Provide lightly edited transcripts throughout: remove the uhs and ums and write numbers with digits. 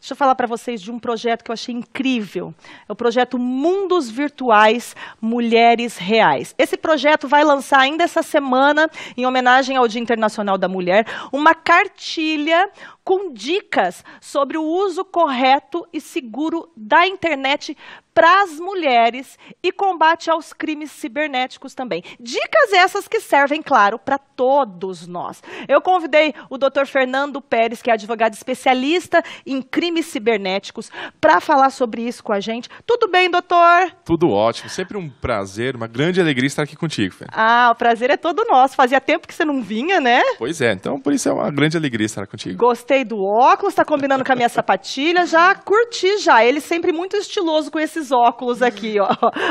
Deixa eu falar para vocês de um projeto que eu achei incrível. É o projeto Mundos Virtuais Mulheres Reais. Esse projeto vai lançar ainda essa semana, em homenagem ao Dia Internacional da Mulher, uma cartilha com dicas sobre o uso correto e seguro da internet para as mulheres e combate aos crimes cibernéticos também. Dicas essas que servem, claro, para todos nós. Eu convidei o Dr. Fernando Pérez, que é advogado especialista em crimes cibernéticos, para falar sobre isso com a gente. Tudo bem, doutor? Tudo ótimo. Sempre um prazer, uma grande alegria estar aqui contigo, Fê. Ah, o prazer é todo nosso. Fazia tempo que você não vinha, né? Pois é, então por isso é uma grande alegria estar contigo. Gostei do óculos, tá combinando com a minha sapatilha, já curti já. Ele sempre muito estiloso com esses óculos aqui, ó.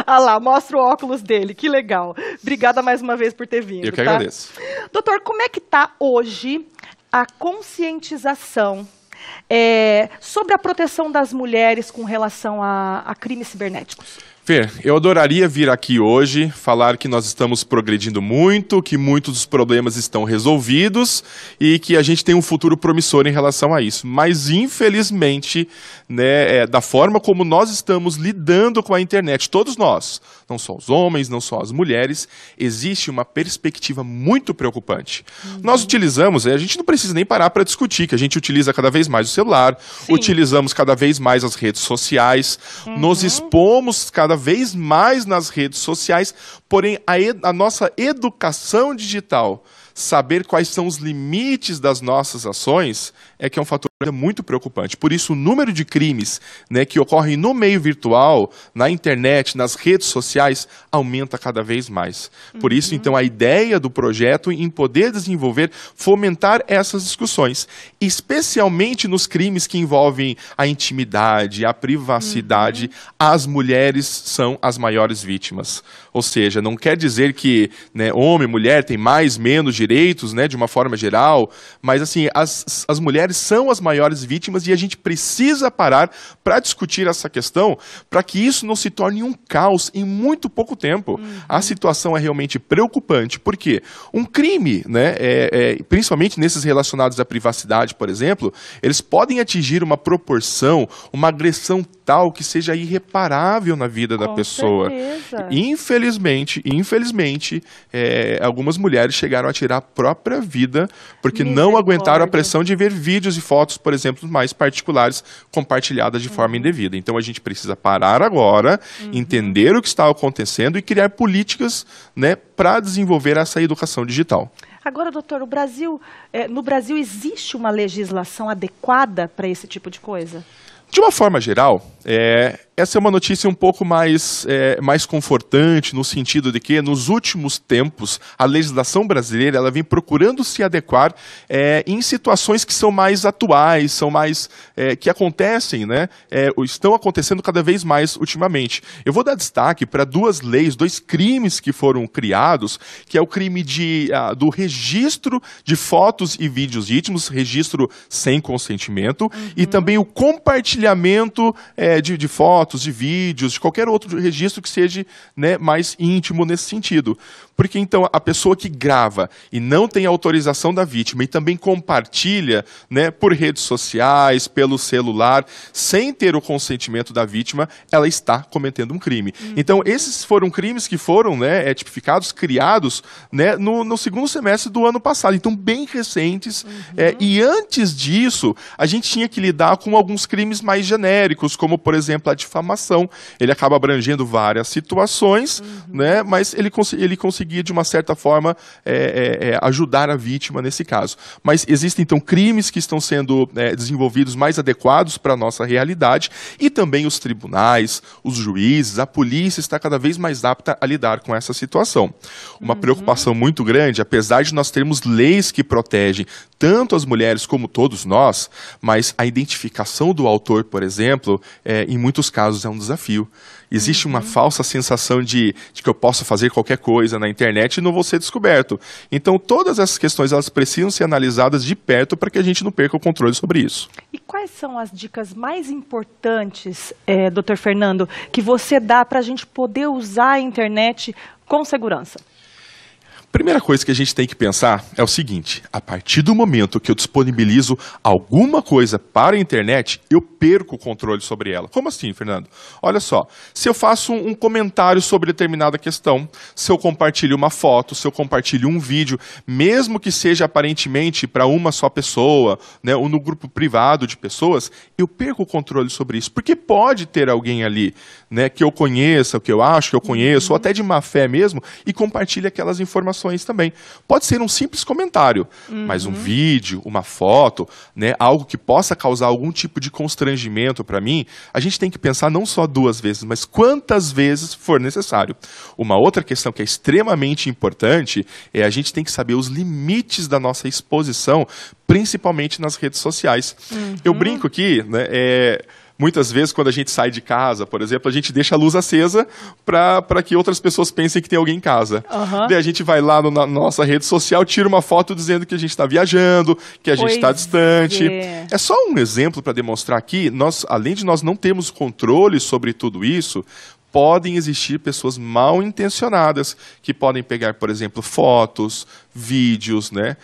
Olha lá, mostra o óculos dele, que legal. Obrigada mais uma vez por ter vindo. Eu que agradeço. Doutor, como é que tá hoje a conscientização sobre a proteção das mulheres com relação a crimes cibernéticos? Fer, eu adoraria vir aqui hoje falar que nós estamos progredindo muito, que muitos dos problemas estão resolvidos e que a gente tem um futuro promissor em relação a isso. Mas, infelizmente, né, da forma como nós estamos lidando com a internet, todos nós, não só os homens, não só as mulheres, existe uma perspectiva muito preocupante. Nós utilizamos, a gente não precisa nem parar para discutir, que a gente utiliza cada vez mais o celular, utilizamos cada vez mais as redes sociais, nos expomos cada vez mais nas redes sociais, porém a nossa educação digital, saber quais são os limites das nossas ações, é que é um fator muito preocupante. Por isso, o número de crimes, né, que ocorrem no meio virtual, na internet, nas redes sociais, aumenta cada vez mais. Por isso, então, a ideia do projeto em poder desenvolver, fomentar essas discussões, especialmente nos crimes que envolvem a intimidade, a privacidade, as mulheres são as maiores vítimas. Ou seja, não quer dizer que, né, homem e mulher têm mais, menos direitos, né, de uma forma geral, mas assim, as mulheres são as maiores vítimas e a gente precisa parar para discutir essa questão para que isso não se torne um caos em muito pouco tempo. A situação é realmente preocupante, porque um crime, né, principalmente nesses relacionados à privacidade, por exemplo, eles podem atingir uma proporção, uma agressão tal que seja irreparável na vida da pessoa. Infelizmente, algumas mulheres chegaram a tirar a própria vida porque não aguentaram a pressão de ver vídeos e fotos, por exemplo, mais particulares compartilhadas de forma indevida. Então a gente precisa parar agora, entender o que está acontecendo e criar políticas, né, para desenvolver essa educação digital. Agora, doutor, no Brasil existe uma legislação adequada para esse tipo de coisa? De uma forma geral, essa é uma notícia um pouco mais confortante, no sentido de que, nos últimos tempos, a legislação brasileira ela vem procurando se adequar em situações que são mais atuais, são mais que acontecem, né, estão acontecendo cada vez mais ultimamente. Eu vou dar destaque para duas leis, dois crimes que foram criados, que é o crime do registro de fotos e vídeos íntimos, registro sem consentimento, e também o compartilhamento de fotos, de vídeos, de qualquer outro registro que seja, né, mais íntimo nesse sentido. Porque, então, a pessoa que grava e não tem autorização da vítima e também compartilha, né, por redes sociais, pelo celular, sem ter o consentimento da vítima, ela está cometendo um crime. Então, esses foram crimes que foram, né, tipificados, criados, né, no segundo semestre do ano passado. Então, bem recentes. E antes disso, a gente tinha que lidar com alguns crimes mais genéricos, como, por exemplo, a difamação. Ele acaba abrangendo várias situações, né, mas ele conseguia, de uma certa forma, ajudar a vítima nesse caso. Mas existem, então, crimes que estão sendo desenvolvidos mais adequados para a nossa realidade, e também os tribunais, os juízes, a polícia está cada vez mais apta a lidar com essa situação. Uma preocupação muito grande, apesar de nós termos leis que protegem tanto as mulheres como todos nós, mas a identificação do autor, por exemplo, em muitos casos é um desafio. Existe uma falsa sensação de que eu posso fazer qualquer coisa na internet e não vou ser descoberto. Então, todas essas questões elas precisam ser analisadas de perto para que a gente não perca o controle sobre isso. E quais são as dicas mais importantes, Dr. Fernando, que você dá para a gente poder usar a internet com segurança? Primeira coisa que a gente tem que pensar é o seguinte: a partir do momento que eu disponibilizo alguma coisa para a internet, eu perco o controle sobre ela. Como assim, Fernando? Olha só, se eu faço um comentário sobre determinada questão, se eu compartilho uma foto, se eu compartilho um vídeo, mesmo que seja aparentemente para uma só pessoa, né, ou no grupo privado de pessoas, eu perco o controle sobre isso. Porque pode ter alguém ali, né, que eu conheça, que eu acho que eu conheço, ou até de má fé mesmo, e compartilhe aquelas informações também. Pode ser um simples comentário, mas um vídeo, uma foto, né, algo que possa causar algum tipo de constrangimento para mim, a gente tem que pensar não só 2 vezes, mas quantas vezes for necessário. Uma outra questão que é extremamente importante é a gente tem que saber os limites da nossa exposição, principalmente nas redes sociais. Eu brinco aqui, né, muitas vezes, quando a gente sai de casa, por exemplo, a gente deixa a luz acesa para que outras pessoas pensem que tem alguém em casa. Daí a gente vai lá na nossa rede social, tira uma foto dizendo que a gente está viajando, que a gente está distante. É só um exemplo para demonstrar que, além de nós não termos controle sobre tudo isso, podem existir pessoas mal intencionadas que podem pegar, por exemplo, fotos, vídeos, né?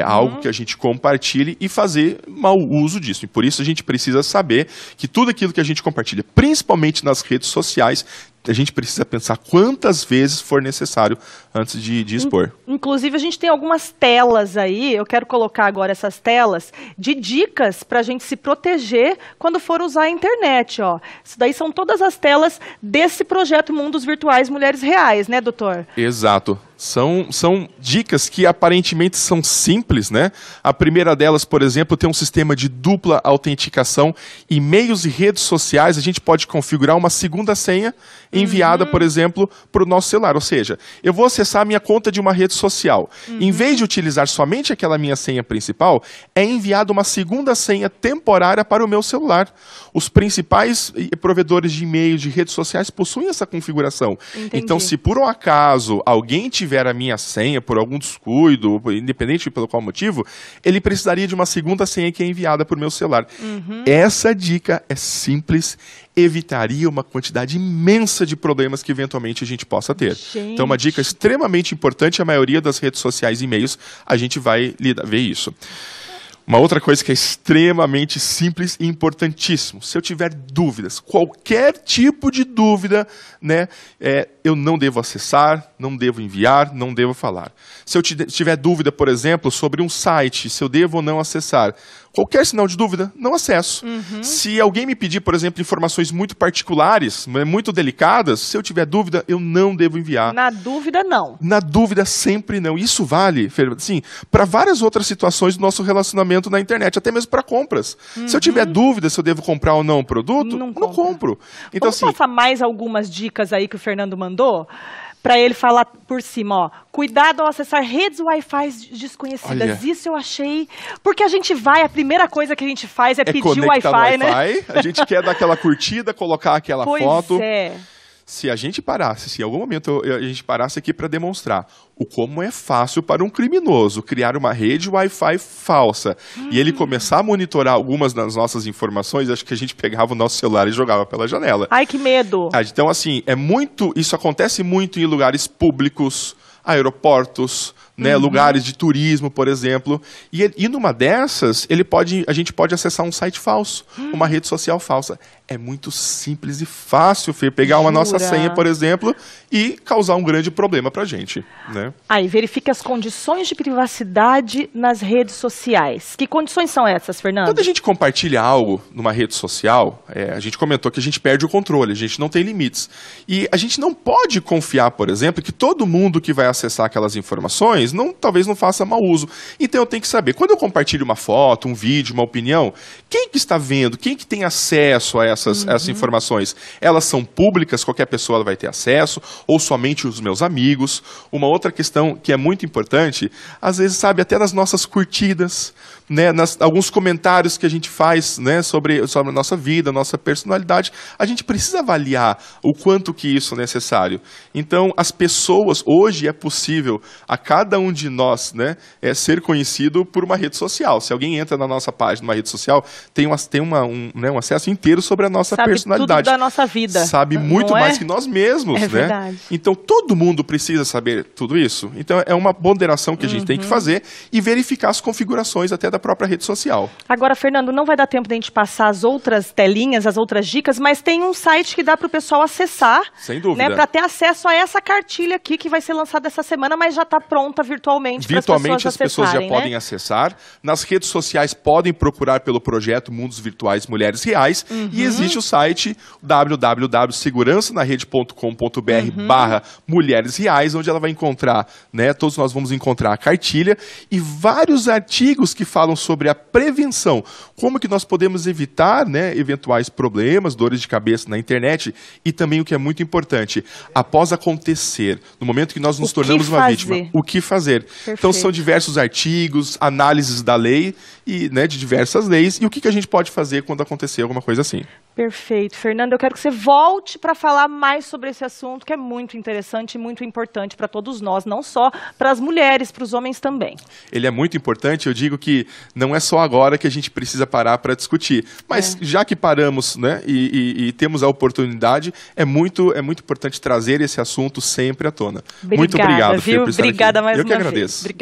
Algo que a gente compartilhe e fazer mau uso disso. E por isso a gente precisa saber que tudo aquilo que a gente compartilha, principalmente nas redes sociais, a gente precisa pensar quantas vezes for necessário antes de expor. Inclusive, a gente tem algumas telas aí, eu quero colocar agora essas telas, de dicas para a gente se proteger quando for usar a internet. Ó. Isso daí são todas as telas desse projeto Mundos Virtuais Mulheres Reais, né, doutor? Exato. São dicas que aparentemente são simples, né? A primeira delas, por exemplo, tem um sistema de dupla autenticação. Em meios e redes sociais, a gente pode configurar uma segunda senha enviada, por exemplo, para o nosso celular. Ou seja, eu vou acessar a minha conta de uma rede social. Em vez de utilizar somente aquela minha senha principal, é enviada uma segunda senha temporária para o meu celular. Os principais provedores de e-mail, de redes sociais, possuem essa configuração. Entendi. Então, se por um acaso alguém tiver a minha senha por algum descuido, independente pelo qual motivo, ele precisaria de uma segunda senha que é enviada por meu celular. Essa dica é simples, evitaria uma quantidade imensa de problemas que eventualmente a gente possa ter. Então, uma dica extremamente importante, a maioria das redes sociais e e-mails, a gente vai ver isso. Uma outra coisa que é extremamente simples e importantíssimo. Se eu tiver dúvidas, qualquer tipo de dúvida, né, eu não devo acessar, não devo enviar, não devo falar. Se eu tiver dúvida, por exemplo, sobre um site, se eu devo ou não acessar, qualquer sinal de dúvida, não acesso. Se alguém me pedir, por exemplo, informações muito particulares, muito delicadas, se eu tiver dúvida, eu não devo enviar. Na dúvida, não. Na dúvida, sempre não. Isso vale, assim, para várias outras situações do nosso relacionamento na internet, até mesmo para compras. Se eu tiver dúvida se eu devo comprar ou não um produto, não compro. Então, vamos passar mais algumas dicas aí que o Fernando mandou? Para ele falar por cima, ó. Cuidado ao acessar redes Wi-Fi desconhecidas. Olha. Isso eu achei... Porque a gente a primeira coisa que a gente faz é pedir o Wi-Fi, né? A gente quer dar aquela curtida, colocar aquela foto. Pois é. Se a gente parasse, se em algum momento a gente parasse aqui para demonstrar o como é fácil para um criminoso criar uma rede Wi-Fi falsa e ele começar a monitorar algumas das nossas informações, acho que a gente pegava o nosso celular e jogava pela janela. Ai, que medo! Então, assim, isso acontece muito em lugares públicos, aeroportos, né, lugares de turismo, por exemplo. E numa dessas, a gente pode acessar um site falso, uma rede social falsa. É muito simples e fácil, Fê, pegar uma nossa senha, por exemplo, e causar um grande problema pra gente, né? Aí, verifique as condições de privacidade nas redes sociais. Que condições são essas, Fernando? Quando a gente compartilha algo numa rede social, a gente comentou que a gente perde o controle, a gente não tem limites. E a gente não pode confiar, por exemplo, que todo mundo que vai acessar aquelas informações talvez não faça mau uso. Então eu tenho que saber, quando eu compartilho uma foto, um vídeo, uma opinião, quem que está vendo, quem que tem acesso a essas informações? Elas são públicas, qualquer pessoa vai ter acesso, ou somente os meus amigos? Uma outra questão que é muito importante, às vezes, sabe, até nas nossas curtidas, né, alguns comentários que a gente faz, né, sobre a nossa vida, a nossa personalidade, a gente precisa avaliar o quanto que isso é necessário. Então, as pessoas, hoje é possível, a cada cada um de nós, né, ser conhecido por uma rede social. Se alguém entra na nossa página, numa rede social, tem um acesso inteiro sobre a nossa personalidade. Sabe tudo da nossa vida. Sabe muito mais que nós mesmos, né? Verdade. Então, todo mundo precisa saber tudo isso. Então, é uma ponderação que a gente tem que fazer e verificar as configurações até da própria rede social. Agora, Fernando, não vai dar tempo de a gente passar as outras telinhas, as outras dicas, mas tem um site que dá para o pessoal acessar. Sem dúvida. Né, para ter acesso a essa cartilha aqui que vai ser lançada essa semana, mas já está pronta virtualmente para as pessoas já podem acessar. Nas redes sociais podem procurar pelo projeto Mundos Virtuais Mulheres Reais e existe o site www.segurançanarede.com.br/mulheres reais, onde ela vai encontrar, né, todos nós vamos encontrar a cartilha e vários artigos que falam sobre a prevenção, como que nós podemos evitar, né, eventuais problemas, dores de cabeça na internet e também o que é muito importante, após acontecer, no momento que nós nos tornamos uma vítima, o que fazer. Perfeito. Então são diversos artigos, análises da lei e, né, de diversas leis e o que a gente pode fazer quando acontecer alguma coisa assim. Perfeito. Fernando, eu quero que você volte para falar mais sobre esse assunto, que é muito interessante e muito importante para todos nós, não só para as mulheres, para os homens também. Ele é muito importante, eu digo que não é só agora que a gente precisa parar para discutir, mas já que paramos, né, e temos a oportunidade, é muito importante trazer esse assunto sempre à tona. Obrigada, muito obrigado, viu? Fê, por estar Obrigada aqui. mais eu uma que agradeço. Vez. Obrigada.